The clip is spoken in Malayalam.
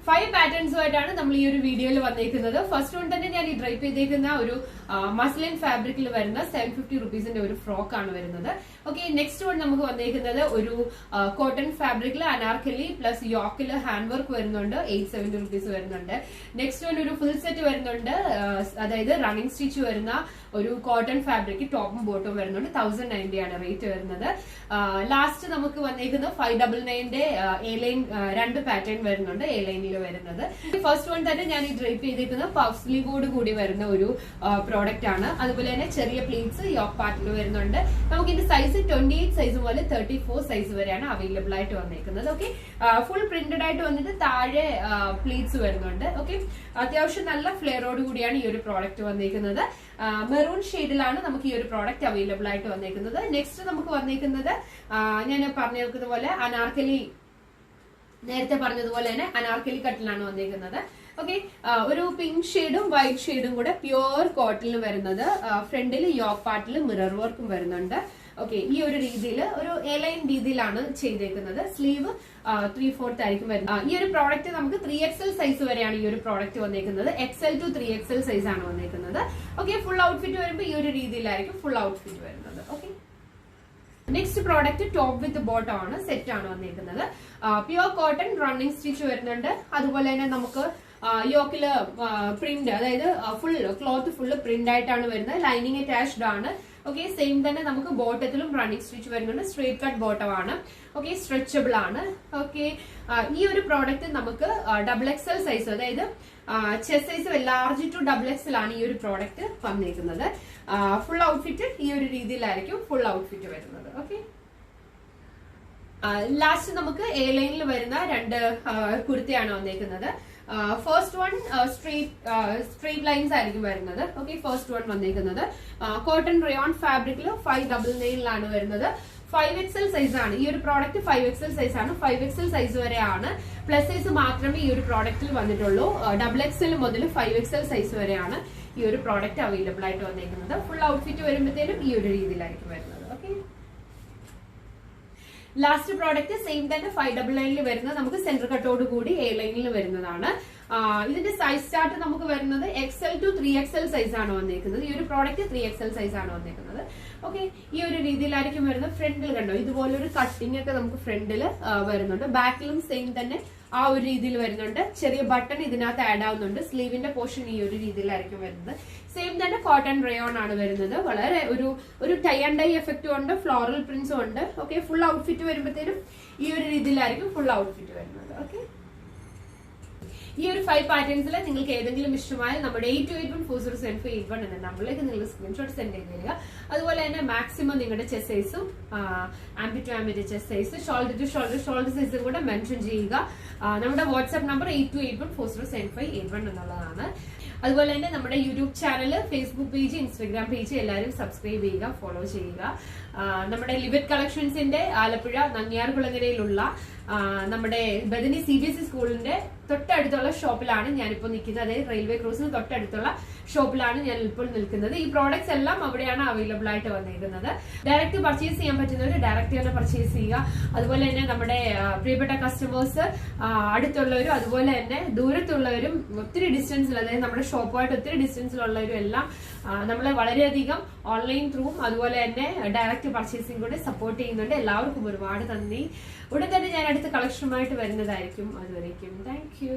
5 പാറ്റേൺസുമായിട്ടാണ് നമ്മൾ ഈ ഒരു വീഡിയോയിൽ വന്നേക്കുന്നത്. ഫസ്റ്റ് വൺ തന്നെ ഞാൻ ഈ ഡ്രൈപ്പ് ചെയ്തേക്കുന്ന ഒരു മസ്ലിൻ ഫാബ്രിക്കിൽ വരുന്ന 750 റുപ്പീസിന്റെ ഒരു ഫ്രോക്ക് ആണ് വരുന്നത്. ഓക്കെ, നെക്സ്റ്റ് വൺ നമുക്ക് വന്നേക്കുന്നത് ഒരു കോട്ടൺ ഫാബ്രിക്കിൽ അനാർക്കലി പ്ലസ് യോക്കിൽ ഹാൻഡ് വർക്ക് വരുന്നുണ്ട്, 870 റുപ്പീസ് വരുന്നുണ്ട്. നെക്സ്റ്റ് വൺ ഒരു ഫുൾ സെറ്റ് വരുന്നുണ്ട്, അതായത് റണ്ണിങ് സ്റ്റിച്ച് വരുന്ന ഒരു കോട്ടൺ ഫാബ്രിക് ടോപ്പും ബോട്ടും വരുന്നുണ്ട്, 1090 ആണ് റേറ്റ് വരുന്നത്. ലാസ്റ്റ് നമുക്ക് വന്നേക്കുന്നത് 599ന്റെ എ ലൈൻ 2 പാറ്റേൺ വരുന്നുണ്ട്, എ ലൈനിൽ വരുന്നത്. ഫസ്റ്റ് വൺ തന്നെ ഞാൻ ഈ ഡ്രൈപ്പ് ചെയ്തിരിക്കുന്ന പഫ് സ്ലീവോട് കൂടി വരുന്ന ഒരു പ്രോഡക്റ്റ് ആണ്. അതുപോലെ തന്നെ ചെറിയ പ്ലീറ്റ്സ് യോക്ക് പാർട്ടിൽ വരുന്നുണ്ട്. നമുക്ക് ഇതിന്റെ സൈസ് 28 സൈസ് മുതൽ 34 സൈസ് വരെയാണ് അവൈലബിൾ ആയിട്ട് വന്നേക്കുന്നത്. ഓക്കെ, ഫുൾ പ്രിന്റഡ് ആയിട്ട് വന്നിട്ട് താഴെ പ്ലീറ്റ്സ് വരുന്നുണ്ട്. ഓക്കെ, അത്യാവശ്യം നല്ല ഫ്ലെയറോട് കൂടിയാണ് ഈ ഒരു പ്രോഡക്റ്റ് വന്നേക്കുന്നത്. മെറൂൺ ഷെയ്ഡിലാണ് നമുക്ക് ഈ ഒരു പ്രോഡക്റ്റ് അവൈലബിൾ ആയിട്ട് വന്നേക്കുന്നത്. നെക്സ്റ്റ് നമുക്ക് വന്നേക്കുന്നത് ഞാൻ പറഞ്ഞിരിക്കുന്ന പോലെ അനാർക്കലി, നേരത്തെ പറഞ്ഞതുപോലെ തന്നെ അനാർക്കലി കട്ടിലാണ് വന്നേക്കുന്നത്. ഓക്കെ, ഒരു പിങ്ക് ഷെയ്ഡും വൈറ്റ് ഷെയ്ഡും കൂടെ പ്യുവർ കോട്ടണിൽ വരുന്നത്. ഫ്രണ്ടിൽ യോക്ക് പാർട്ടിൽ മിറർ വർക്കും വരുന്നുണ്ട്. ഓക്കെ, ഈ ഒരു രീതിയിൽ ഒരു എ ലൈൻ രീതിയിലാണ് ചെയ്തേക്കുന്നത്. സ്ലീവ് 3/4 ആയിരിക്കും വരുന്നത്. ഈ ഒരു പ്രോഡക്റ്റ് നമുക്ക് 3XL സൈസ് വരെയാണ് ഈ ഒരു പ്രോഡക്റ്റ് വന്നേക്കുന്നത്. XL to 3XL സൈസ് ആണ് വന്നേക്കുന്നത്. ഓക്കെ, ഫുൾ ഔട്ട്ഫിറ്റ് വരുമ്പോൾ ഈ ഒരു രീതിയിലായിരിക്കും ഫുൾ ഔട്ട്ഫിറ്റ് വരുന്നത്. ഓക്കെ, നെക്സ്റ്റ് പ്രോഡക്റ്റ് ടോപ്പ് വിത്ത് ബോട്ടം ആണ്, സെറ്റ് ആണ് വന്നിരിക്കുന്നത്. പ്യുവർ കോട്ടൺ റണ്ണിങ് സ്റ്റിച്ച് വരുന്നുണ്ട്. അതുപോലെ തന്നെ നമുക്ക് യോക്കില് പ്രിന്റ്, അതായത് ഫുൾ ക്ലോത്ത് ഫുള്ള് പ്രിന്റ് ആയിട്ടാണ് വരുന്നത്. ലൈനിങ് അറ്റാച്ച്ഡ് ആണ്. ഓക്കെ, സെയിം തന്നെ നമുക്ക് ബോട്ടത്തിലും റണ്ണിങ് സ്റ്റിച്ച് വരുന്നുണ്ട്. സ്ട്രേറ്റ് കട്ട് ബോട്ടം ആണ്. ഓക്കെ, സ്ട്രെച്ചബിൾ ആണ്. ഓക്കെ, ഈ ഒരു പ്രോഡക്റ്റ് നമുക്ക് XXL സൈസ്, അതായത് chest size large to XXL ആണ് ഈ ഒരു പ്രോഡക്റ്റ് വന്നിരിക്കുന്നത്. ഫുൾ ഔട്ട്ഫിറ്റ് ഈ ഒരു രീതിയിലായിരിക്കും ഫുൾ ഔട്ട്ഫിറ്റ് വരുന്നത്. ഓക്കെ, ലാസ്റ്റ് നമുക്ക് എ ലൈനിൽ വരുന്ന 2 കുർത്തിയാണ് വന്നേക്കുന്നത്. ഫസ്റ്റ് വൺ സ്ട്രേറ്റ് ലൈൻസ് ആയിരിക്കും വരുന്നത്. ഓക്കെ, ഫസ്റ്റ് വൺ വന്നേക്കുന്നത് കോട്ടൺ റയോൺ ഫാബ്രിക്കിൽ 599 വരുന്നത്. 5XL സൈസ് ആണ് ഈ ഒരു പ്രോഡക്റ്റ്. 5XL സൈസ് ആണ്. 5XL സൈസ് വരെയാണ്. പ്ലസ് സൈസ് മാത്രമേ ഈ ഒരു പ്രോഡക്റ്റിൽ വന്നിട്ടുള്ളൂ. XXL മുതൽ 5XL സൈസ് വരെയാണ് ഈ ഒരു പ്രോഡക്റ്റ് അവൈലബിൾ ആയിട്ട് വന്നേക്കുന്നത്. ഫുൾ ഔട്ട്ഫിറ്റ് വരുമ്പോഴത്തേനും ഈ ഒരു രീതിയിലായിരിക്കും വരുന്നത്. ഓക്കെ, ലാസ്റ്റ് പ്രോഡക്റ്റ് സെയിം തന്നെ 599 വരുന്നത് നമുക്ക് സെന്റർ കട്ടോട് കൂടി എ ലൈനിൽ വരുന്നതാണ്. ഇതിന്റെ സൈസ് ചാർട്ട് നമുക്ക് വരുന്നത് XL to 3XL സൈസ് ആണ് വന്നേക്കുന്നത്. ഈ ഒരു പ്രോഡക്റ്റ് 3XL സൈസ് ആണ് വന്നേക്കുന്നത്. ഓക്കെ, ഈ ഒരു രീതിയിലായിരിക്കും വരുന്നത്. ഫ്രണ്ടിൽ കണ്ടോ ഇതുപോലൊരു കട്ടിംഗ് ഒക്കെ നമുക്ക് ഫ്രണ്ടിൽ വരുന്നുണ്ട്. ബാക്കിലും സെയിം തന്നെ ആ ഒരു രീതിയിൽ വരുന്നുണ്ട്. ചെറിയ ബട്ടൺ ഇതിനകത്ത് ആഡ് ആവുന്നുണ്ട്. സ്ലീവിന്റെ പോർഷൻ ഈ ഒരു രീതിയിലായിരിക്കും വരുന്നത്. സെയിം തന്നെ കോട്ടൺ റയോൺ ആണ് വരുന്നത്. വളരെ ഒരു ടൈ ആൻഡ് ഡൈ എഫക്റ്റും ഉണ്ട്, ഫ്ലോറൽ പ്രിന്റ്സും ഉണ്ട്. ഓക്കെ, ഫുൾ ഔട്ട്ഫിറ്റ് വരുമ്പോഴത്തേനും ഈ ഒരു രീതിയിലായിരിക്കും ഫുൾ ഔട്ട്ഫിറ്റ് വരുന്നത്. ഓക്കെ, ഈ ഒരു 5 പാറ്റേൺസിൽ നിങ്ങൾക്ക് ഏതെങ്കിലും ഇഷ്ടമായാൽ നമ്മുടെ 8281407581 എന്ന നമ്പറിലേക്ക് നിങ്ങൾ സ്ക്രീൻഷോട്ട് സെൻഡ് ചെയ്ത് തരിക. അതുപോലെ തന്നെ മാക്സിമം നിങ്ങളുടെ ചെസ്റ്റ് സൈസും ആംബി ടു ആംബിന്റെ chest size, shoulder to shoulder സൈസും കൂടെ മെൻഷൻ ചെയ്യുക. നമ്മുടെ വാട്സ്ആപ്പ് നമ്പർ 8281407581 എന്നുള്ളതാണ്. അതുപോലെ തന്നെ നമ്മുടെ YouTube channel, Facebook page, Instagram page എല്ലാവരും സബ്സ്ക്രൈബ് ചെയ്യുക, ഫോളോ ചെയ്യുക. നമ്മുടെ ലിബറ്റ് കളക്ഷൻസിന്റെ ആലപ്പുഴ നങ്ങിയാർകുളങ്ങരയിലുള്ള നമ്മുടെ ബദനി CBSE സ്കൂളിന്റെ തൊട്ടടുത്തുള്ള ഷോപ്പിലാണ് ഞാനിപ്പോൾ നിൽക്കുന്നത്. അതായത് റെയിൽവേ ക്രോസിന് തൊട്ടടുത്തുള്ള ഷോപ്പിലാണ് ഞാൻ ഇപ്പോൾ നിൽക്കുന്നത്. ഈ പ്രോഡക്ട്സ് എല്ലാം അവിടെയാണ് അവൈലബിൾ ആയിട്ട് വന്നിരിക്കുന്നത്. ഡയറക്റ്റ് പർച്ചേസ് ചെയ്യാൻ പറ്റുന്നവർ ഡയറക്റ്റ് തന്നെ പർച്ചേസ് ചെയ്യുക. അതുപോലെ തന്നെ നമ്മുടെ പ്രിയപ്പെട്ട കസ്റ്റമേഴ്സ് അടുത്തുള്ളവരും അതുപോലെ തന്നെ ദൂരത്തുള്ളവരും ഒത്തിരി ഡിസ്റ്റൻസിൽ, അതായത് നമ്മുടെ ഷോപ്പുമായിട്ട് ഒത്തിരി ഡിസ്റ്റൻസിലുള്ളവരും എല്ലാം നമ്മളെ വളരെയധികം ഓൺലൈൻ ത്രൂവും അതുപോലെ തന്നെ ഡയറക്റ്റ് പർച്ചേസിംഗ് കൂടെ സപ്പോർട്ട് ചെയ്യുന്നുണ്ട്. എല്ലാവർക്കും ഒരുപാട് നന്ദി. ഉടൻ തന്നെ ഞാൻ അടുത്ത കളക്ഷനുമായിട്ട് വരുന്നതായിരിക്കും. അതുവരേക്കും താങ്ക് യു.